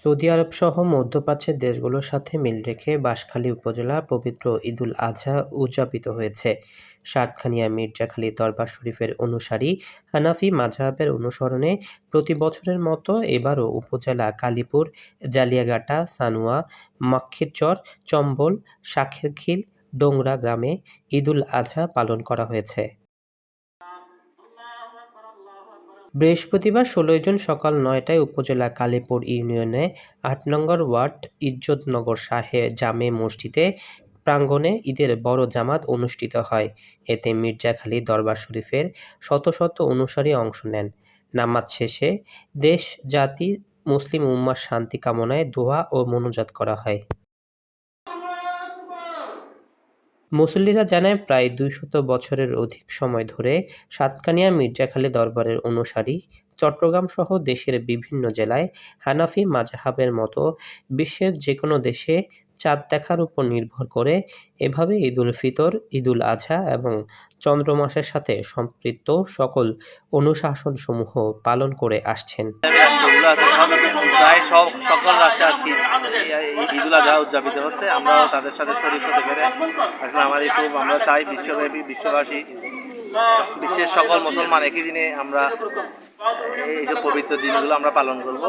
Saudi আরবসহ মধ্যপ্রাচ্যের দেশগুলোর সাথে মিল রেখে বাঁশখালী উপজেলা পবিত্র ঈদুল আজহা উদযাপিত হয়েছে। সাতখানিয়া মির্জাখালী দরবার শরীফের অনুসারী হানাফি মাযহাবের অনুসরণে প্রতি বছরের মতো এবারও উপজেলা কালীপুর, জালিয়াঘাটা, সানুয়া, মাক্ষীরচর, চম্বল, শাখেরখিল, ডোংরা গ্রামে ঈদুল আজহা পালন করা হয়েছে। বৃহস্পতিবার ১৬ জুন সকাল ৯টায় উপজেলা কালীপুর ইউনিয়নে ৮ নম্বর ওয়ার্ড ইজ্জতনগর শাহে জামে মসজিদে প্রাঙ্গণে ঈদের বড় জামাত অনুষ্ঠিত হয়। এতে মির্জাখালী দরবার শরীফের শত শত অনুসারী অংশ নেন। নামাজ শেষে দেশ, জাতি, মুসলিম উম্মার শান্তি কামনায় দোয়া ও মোনাজাত করা হয়। মুসল্লিরা জানায়, প্রায় ২০০ বছরের অধিক সময় ধরে সাতকানিয়া মির্জাখালী দরবারের অনুসারী চট্টগ্রামসহ দেশের বিভিন্ন জেলায় হানাফি মাযহাবের মতো বিশ্বের যেকোনো দেশে চাঁদ দেখার উপর নির্ভর করে এভাবে ঈদুল ফিতর, ঈদুল আজহা এবং চন্দ্রমাসের সাথে সম্পৃক্ত সকল অনুশাসনসমূহ পালন করে আসছেন। প্রায় সকল রাষ্ট্রে আজকে ঈদুল আজহা উদযাপিত হচ্ছে। আমরাও তাদের সাথে শরীক হতে পেরে আসলে আমাদের খুব, আমরা চাই বিশ্বব্যাপী বিশ্ববাসী, বিশ্বের সকল মুসলমান একই দিনে আমরা এই যে পবিত্র দিনগুলো আমরা পালন করব,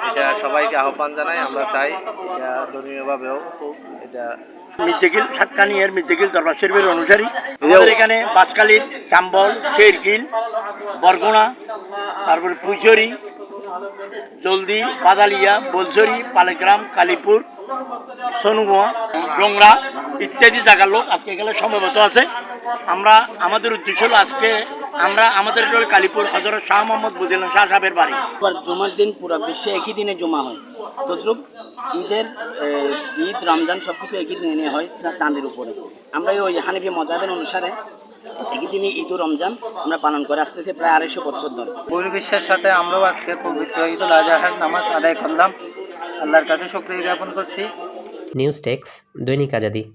এটা সবাইকে আহ্বান জানাই। আমরা চাই এটা ধর্মীয়ভাবেও খুব এটা মির্জাখিল সাতকানিয়ার মির্জাখিল দরবার শরীফের অনুসারী আমাদের এখানে বাঁশখালী, চাম্বল, শেরকিল, বরগুনা, তারপরে পুইচরি, জলদি, বাদালিয়া, বোলছড়ি, পালেগ্রাম, কালীপুর, সনুয়া, ডোংরা ইত্যাদি জায়গার লোক আজকে এখানে সমবেত আছে। আমরা আমাদের উদ্দেশ্য হলো আজকে আমাদের কালীপুর হযরত শাহ মোহাম্মদ বুজিলাম শাহ সাহেবের বাড়ি। জুমার দিন পুরা বিশ্বে একই দিনে জমা হয়। তদ্রুপ ঈদ, রমজান সবকিছু একই দিনে হয় চাঁদের উপরে। আমরা ওই হানিফি মাযহাবের অনুসারে একই দিনে ঈদ ও রমজান আমরা পালন করে আসতেছি প্রায় ২৫০ বছর ধরে। পরিবেশের সাথে আমরাও আজকে পবিত্র ঈদুল আজহার নামাজ আদায় করলাম। আল্লাহর কাছে শুকরিয়া জ্ঞাপন করছি। নিউজ ডেস্ক, দৈনিক আজাদী।